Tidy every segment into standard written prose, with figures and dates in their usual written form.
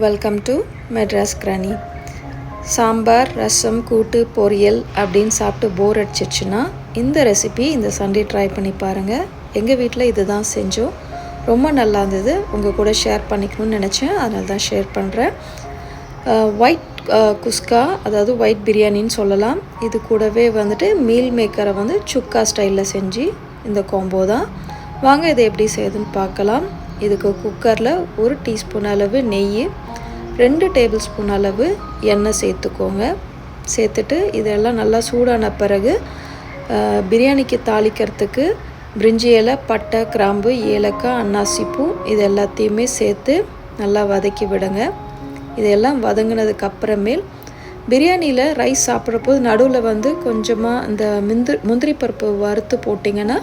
Welcome to Madras granny. Sambar, rasam, கூட்டு, பொரியல் அப்படின்னு சாப்பிட்டு போர் அடிச்சிச்சுன்னா இந்த ரெசிபி இந்த சண்டே ட்ரை பண்ணி பாருங்கள். எங்கள் வீட்டில் இது தான் செஞ்சோம். ரொம்ப நல்லா இருந்தது. உங்கள் கூட ஷேர் பண்ணிக்கணும்னு நினச்சேன், அதனால தான் ஷேர் பண்ணுறேன். ஒயிட் குஸ்கா, அதாவது ஒயிட் பிரியாணின்னு சொல்லலாம். இது கூடவே வந்துட்டு மீல் மேக்கரை வந்து சுக்கா ஸ்டைலில் செஞ்சு இந்த காம்போ தான். வாங்க இதை எப்படி செய்யுதுன்னு பார்க்கலாம். இதுக்கு குக்கரில் 1 டீஸ்பூன் அளவு நெய், 2 டேபிள் ஸ்பூன் அளவு எண்ணெய் சேர்த்துக்கோங்க. சேர்த்துட்டு இதெல்லாம் நல்லா சூடான பிறகு பிரியாணிக்கு தாளிக்கிறதுக்கு பிரிஞ்சி இலை, பட்டை, கிராம்பு, ஏலக்காய், அன்னாசிப்பூ இது எல்லாத்தையுமே சேர்த்து நல்லா வதக்கி விடுங்க. இதெல்லாம் வதங்கினதுக்கு அப்புறமேல் பிரியாணியில் ரைஸ் சாப்பிட்றப்போது நடுவில் வந்து கொஞ்சமாக இந்த முந்திரி பருப்பு வறுத்து போட்டிங்கன்னா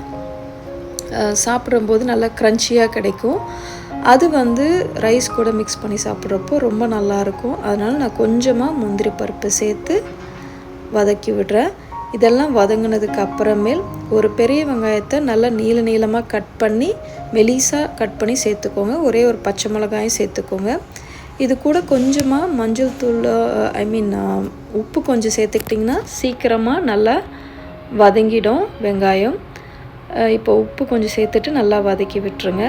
சாப்பிடும்போது நல்லா க்ரன்ச்சியாக கிடைக்கும். அது வந்து ரைஸ் கூட மிக்ஸ் பண்ணி சாப்பிட்றப்போ ரொம்ப நல்லாயிருக்கும். அதனால் நான் கொஞ்சமாக முந்திரி பருப்பு சேர்த்து வதக்கி விடுறேன். இதெல்லாம் வதங்கினதுக்கு அப்புறமேல் ஒரு பெரிய வெங்காயத்தை நல்லா நீளமாக கட் பண்ணி மெலிசாக கட் பண்ணி சேர்த்துக்கோங்க. ஒரே ஒரு பச்சை மிளகாயும் சேர்த்துக்கோங்க. இது கூட கொஞ்சமாக மஞ்சள் தூள் உப்பு கொஞ்சம் சேர்த்துக்கிட்டிங்கன்னா சீக்கிரமாக நல்லா வதங்கிடும் வெங்காயம். இப்போ உப்பு கொஞ்சம் சேர்த்துட்டு நல்லா வதக்கி விட்டுருங்க.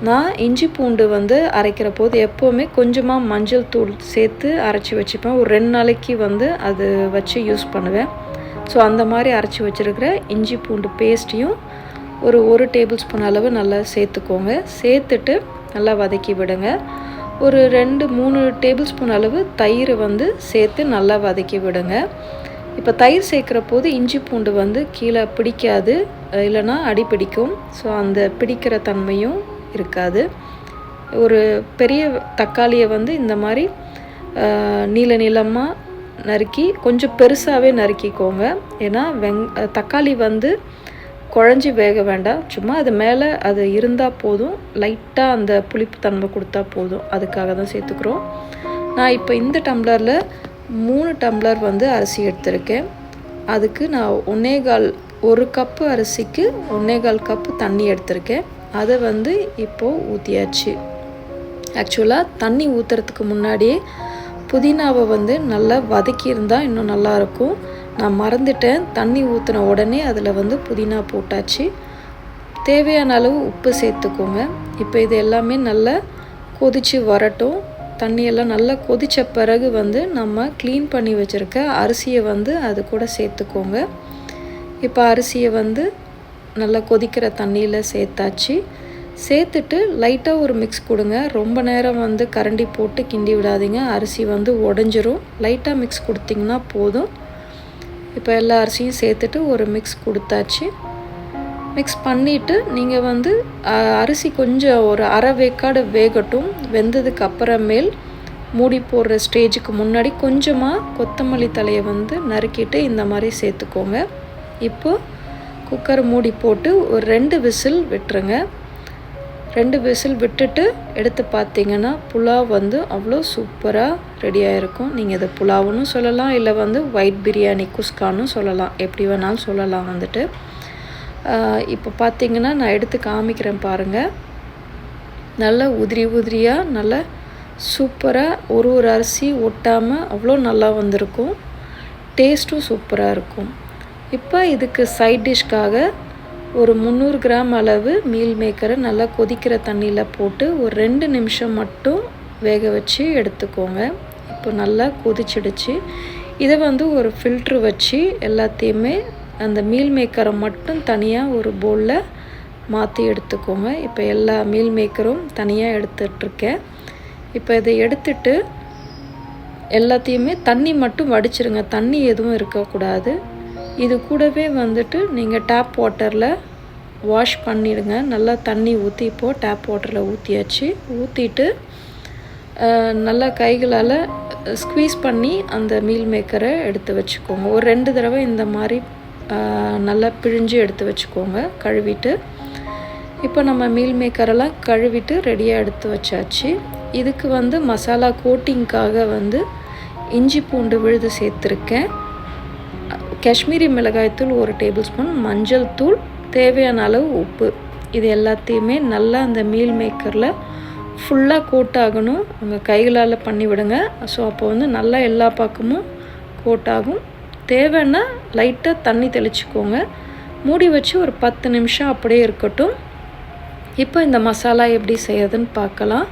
நான் இஞ்சி பூண்டு வந்து அரைக்கிற போது எப்போவுமே கொஞ்சமாக மஞ்சள் தூள் சேர்த்து அரைச்சி வச்சுப்பேன். ஒரு 2 நாளைக்கு வந்து அது வச்சு யூஸ் பண்ணுவேன். ஸோ அந்த மாதிரி அரைச்சி வச்சுருக்கிற இஞ்சி பூண்டு பேஸ்ட்டையும் ஒரு 1 டேபிள் ஸ்பூன் அளவு நல்லா சேர்த்துக்கோங்க. சேர்த்துட்டு நல்லா வதக்கி விடுங்க. ஒரு 2-3 டேபிள் ஸ்பூன் அளவு தயிர் வந்து சேர்த்து நல்லா வதக்கி விடுங்க. இப்போ தயிர் சேர்க்குற போது இஞ்சி பூண்டு வந்து கீழே பிடிக்காது, இல்லைனா அடி பிடிக்கும். ஸோ அந்த பிடிக்கிற தன்மையும் இருக்காது. ஒரு பெரிய தக்காளியை வந்து இந்த மாதிரி நீளமாக நறுக்கி கொஞ்சம் பெருசாகவே நறுக்கிக்கோங்க. ஏன்னா தக்காளி வந்து குழஞ்சி வேக வேண்டாம், சும்மா அது மேலே அது இருந்தால் போதும், லைட்டாக அந்த புளிப்பு தன்மை கொடுத்தா போதும். அதுக்காக தான் சேர்த்துக்கிறோம். நான் இப்போ இந்த டம்ளரில் 3 டம்ளர் வந்து அரிசி எடுத்திருக்கேன். அதுக்கு நான் 1 கப்பு அரிசிக்கு 1/4 கப்பு தண்ணி எடுத்திருக்கேன். அதை வந்து இப்போது ஊற்றியாச்சு. ஆக்சுவலாக தண்ணி ஊற்றுறதுக்கு முன்னாடியே புதினாவை வந்து நல்லா வதக்கியிருந்தால் இன்னும் நல்லாயிருக்கும். நான் மறந்துட்டேன். தண்ணி ஊற்றின உடனே அதில் வந்து புதினா போட்டாச்சு. தேவையான அளவு உப்பு சேர்த்துக்கோங்க. இப்போ இது எல்லாமே நல்லா கொதித்து வரட்டும். தண்ணியெல்லாம் நல்லா கொதித்த பிறகு வந்து நம்ம க்ளீன் பண்ணி வச்சுருக்க அரிசியை வந்து அது கூட சேர்த்துக்கோங்க. இப்போ அரிசியை வந்து நல்லா கொதிக்கிற தண்ணியில் சேர்த்தாச்சு. சேர்த்துட்டு லைட்டாக ஒரு மிக்ஸ் கொடுங்க. ரொம்ப நேரம் வந்து கரண்டி போட்டு கிண்டி விடாதீங்க, அரிசி வந்து உடஞ்சிரும். லைட்டாக மிக்ஸ் கொடுத்திங்கன்னா போதும். இப்போ எல்லா அரிசியும் சேர்த்துட்டு ஒரு மிக்ஸ் கொடுத்தாச்சு. மிக்ஸ் பண்ணிவிட்டு நீங்கள் வந்து அரிசி கொஞ்சம் ஒரு அரை வேக்காடு வேகட்டும். வெந்ததுக்கு அப்புறமேல் மூடி போடுற ஸ்டேஜுக்கு முன்னாடி கொஞ்சமாக கொத்தமல்லி தலையை வந்து நறுக்கிட்டு இந்த மாதிரி சேர்த்துக்கோங்க. இப்போது குக்கர் மூடி போட்டு ஒரு 2 விசில் விட்டுருங்க. 2 விசில் விட்டுட்டு எடுத்து பார்த்தீங்கன்னா புலாவ் வந்து அவ்வளோ சூப்பராக ரெடியாக இருக்கும். நீங்கள் இதை புலாவுன்னு சொல்லலாம், இல்லை வந்து ஒயிட் பிரியாணி குஸ்கான்னு சொல்லலாம், எப்படி வேணாலும் சொல்லலாம். வந்துட்டு இப்போ பார்த்திங்கன்னா நான் எடுத்து காமிக்கிறேன் பாருங்கள். நல்லா உதிரியாக நல்லா சூப்பராக ஒரு அரிசி ஒட்டாமல் அவ்வளோ நல்லா வந்திருக்கும். டேஸ்ட்டும் சூப்பராக இருக்கும். இப்போ இதுக்கு சைட் டிஷ்காக ஒரு 300 கிராம் அளவு மீல் மேக்கரை நல்லா கொதிக்கிற தண்ணியில் போட்டு ஒரு 2 நிமிஷம் மட்டும் வேக வச்சு எடுத்துக்கோங்க. இப்போ நல்லா கொதிச்சிடுச்சு. இதை வந்து ஒரு ஃபில்ட்ரு வச்சு எல்லாத்தையுமே அந்த மீல் மேக்கரை மட்டும் தனியாக ஒரு பவுலில் மாற்றி எடுத்துக்கோங்க. இப்போ எல்லா மீல் மேக்கரும் தனியாக எடுத்துட்ருக்கேன். இப்போ இதை எடுத்துட்டு எல்லாத்தையுமே தண்ணி மட்டும் வடிச்சிருங்க, தண்ணி எதுவும் இருக்கக்கூடாது. இது கூடவே வந்துட்டு நீங்கள் டேப் வாட்டரில் வாஷ் பண்ணிடுங்க. நல்லா தண்ணி ஊற்றி இப்போது டேப் வாட்டரில் ஊற்றியாச்சு. ஊற்றிட்டு நல்லா கைகளால் ஸ்க்வீஸ் பண்ணி அந்த மீல் மேக்கரை எடுத்து வச்சுக்கோங்க. ஒரு 2 தடவை இந்த மாதிரி நல்லா பிழிஞ்சு எடுத்து வச்சுக்கோங்க கழுவிட்டு. இப்போ நம்ம மீல் மேக்கரெல்லாம் கழுவிட்டு ரெடியாக எடுத்து வச்சாச்சு. இதுக்கு வந்து மசாலா கோட்டிங்காக வந்து இஞ்சி பூண்டு விழுது சேர்த்துருக்கேன். காஷ்மீரி மிளகாய்த்தூள் 1 டேபிள் ஸ்பூன், மஞ்சள் தூள், தேவையான அளவு உப்பு, இது எல்லாத்தையுமே நல்லா அந்த மீல் மேக்கரில் ஃபுல்லாக கோட் ஆகணும். உங்கள் கைகளால் பண்ணி விடுங்க. ஸோ அப்போ வந்து நல்லா எல்லா பக்கமும் கோட் ஆகும். தேவைன்னா லைட்டாக தண்ணி தெளிச்சுக்கோங்க. மூடி வச்சு ஒரு 10 நிமிஷம் அப்படியே இருக்கட்டும். இப்போ இந்த மசாலா எப்படி செய்யறதுன்னு பார்க்கலாம்.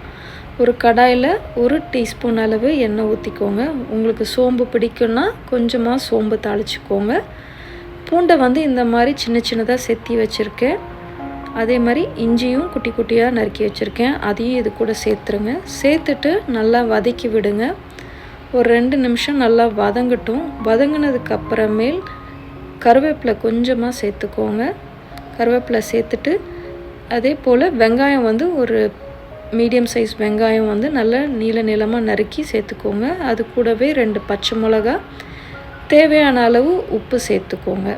ஒரு கடாயில் 1 டீஸ்பூன் அளவு எண்ணெய் ஊற்றிக்கோங்க. உங்களுக்கு சோம்பு பிடிக்கும்னா கொஞ்சமாக சோம்பு தாளிச்சுக்கோங்க. பூண்டை வந்து இந்த மாதிரி சின்ன சின்னதாக செத்தி வச்சுருக்கேன். அதே மாதிரி இஞ்சியும் குட்டி குட்டியாக நறுக்கி வச்சுருக்கேன். அதையும் இது கூட சேர்த்துருங்க. சேர்த்துட்டு நல்லா வதக்கி விடுங்க. ஒரு 2 நிமிஷம் நல்லா வதங்கட்டும். வதங்கினதுக்கு அப்புறமேல் கருவேப்பிலை கொஞ்சமாக சேர்த்துக்கோங்க. கருவேப்பிலை சேர்த்துட்டு அதே போல் வெங்காயம் வந்து ஒரு மீடியம் சைஸ் வெங்காயம் வந்து நல்லா நீளமாக நறுக்கி சேர்த்துக்கோங்க. அது கூடவே 2 பச்சை மிளகா, தேவையான அளவு உப்பு சேர்த்துக்கோங்க.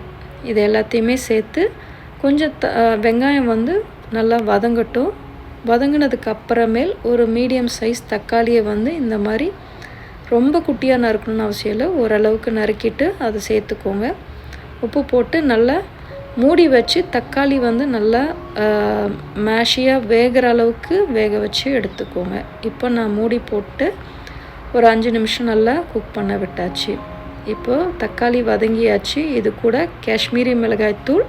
இது எல்லாத்தையுமே சேர்த்து கொஞ்சம் வெங்காயம் வந்து நல்லா வதங்கட்டும். வதங்கினதுக்கு அப்புறமேல் ஒரு மீடியம் சைஸ் தக்காளியை வந்து இந்த மாதிரி ரொம்ப குட்டியாக நறுக்கணும்னு அவசியம் இல்லை, ஓரளவுக்கு நறுக்கிட்டு அதை சேர்த்துக்கோங்க. உப்பு போட்டு நல்லா மூடி வச்சு தக்காளி வந்து நல்லா மேஷியாக வேகிற அளவுக்கு வேக வச்சு எடுத்துக்கோங்க. இப்போ நான் மூடி போட்டு ஒரு 5 நிமிஷம் நல்லா குக் பண்ண விட்டாச்சு. இப்போது தக்காளி வதங்கியாச்சு. இது கூட காஷ்மீரி மிளகாய்த்தூள்,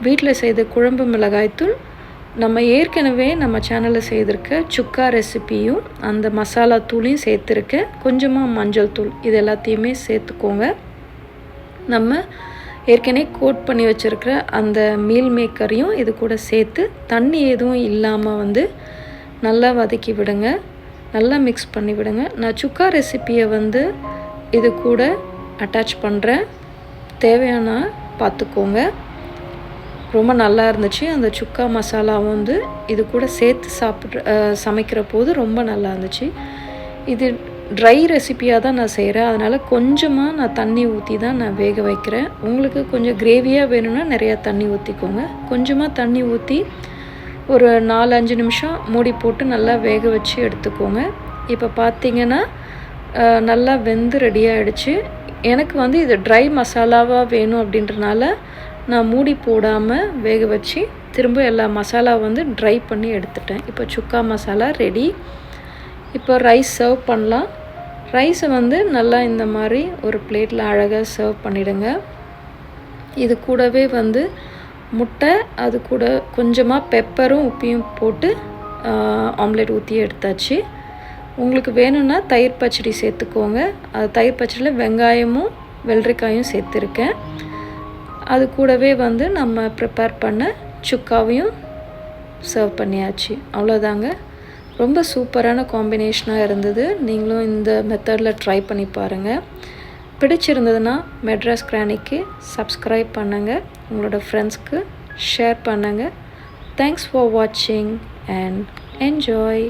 வீட்டில் செய்த குழம்பு மிளகாய்த்தூள், நம்ம ஏற்கனவே நம்ம சேனலில் செய்திருக்க சுக்கா ரெசிப்பியும் அந்த மசாலா தூளையும் சேர்த்துருக்கேன். கொஞ்சமாக மஞ்சள் தூள், இது எல்லாத்தையுமே சேர்த்துக்கோங்க. நம்ம ஏற்கனவே கோட் பண்ணி வச்சுருக்கிற அந்த மீல் மேக்கரையும் இது கூட சேர்த்து தண்ணி எதுவும் இல்லாமல் வந்து நல்லா வதக்கி விடுங்க. நல்லா மிக்ஸ் பண்ணி விடுங்க. நான் சுக்கா ரெசிப்பியை வந்து இது கூட அட்டாச் பண்ணுறேன். தேவையான பார்த்துக்கோங்க. ரொம்ப நல்லா இருந்துச்சு. அந்த சுக்கா மசாலாவும் வந்து இது கூட சேர்த்து சமைக்கிற போது ரொம்ப நல்லா இருந்துச்சு. இது ட்ரை ரெசிப்பியாக தான் நான் செய்கிறேன். அதனால் கொஞ்சமாக நான் தண்ணி ஊற்றி தான் நான் வேக வைக்கிறேன். உங்களுக்கு கொஞ்சம் கிரேவியாக வேணும்னா நிறையா தண்ணி ஊற்றிக்கோங்க. கொஞ்சமாக தண்ணி ஊற்றி ஒரு 4-5 நிமிஷம் மூடி போட்டு நல்லா வேக வச்சு எடுத்துக்கோங்க. இப்போ பார்த்திங்கன்னா நல்லா வெந்து ரெடியாகிடுச்சு. எனக்கு வந்து இது ட்ரை மசாலாவாக வேணும் அப்படின்றனால நான் மூடி போடாமல் வேக வச்சு திரும்ப எல்லா மசாலா வந்து ட்ரை பண்ணி எடுத்துட்டேன். இப்போ சுக்கா மசாலா ரெடி. இப்போ ரைஸ் சர்வ் பண்ணலாம். ரைஸை வந்து நல்லா இந்த மாதிரி ஒரு பிளேட்டில் அழகாக சர்வ் பண்ணிவிடுங்க. இது கூடவே வந்து முட்டை, அது கூட கொஞ்சமாக பெப்பரும் உப்பையும் போட்டு ஆம்லேட் ஊற்றி எடுத்தாச்சு. உங்களுக்கு வேணும்னா தயிர் பச்சடி சேர்த்துக்கோங்க. அது தயிர் பச்சடியில் வெங்காயமும் வெள்ளரிக்காயும் சேர்த்துருக்கேன். அது கூடவே வந்து நம்ம ப்ரிப்பேர் பண்ண சுக்காவையும் சர்வ் பண்ணியாச்சு. அவ்வளோதாங்க. ரொம்ப சூப்பரான காம்பினேஷனாக இருந்தது. நீங்களும் இந்த மெத்தடில் ட்ரை பண்ணி பாருங்கள். பிடிச்சிருந்ததுன்னா மெட்ராஸ் கிரானிக்கு சப்ஸ்கிரைப் பண்ணுங்கள். உங்களோட ஃப்ரெண்ட்ஸ்க்கு ஷேர் பண்ணுங்கள். தேங்க்ஸ் ஃபார் வாட்சிங் அண்ட் என்ஜாய்.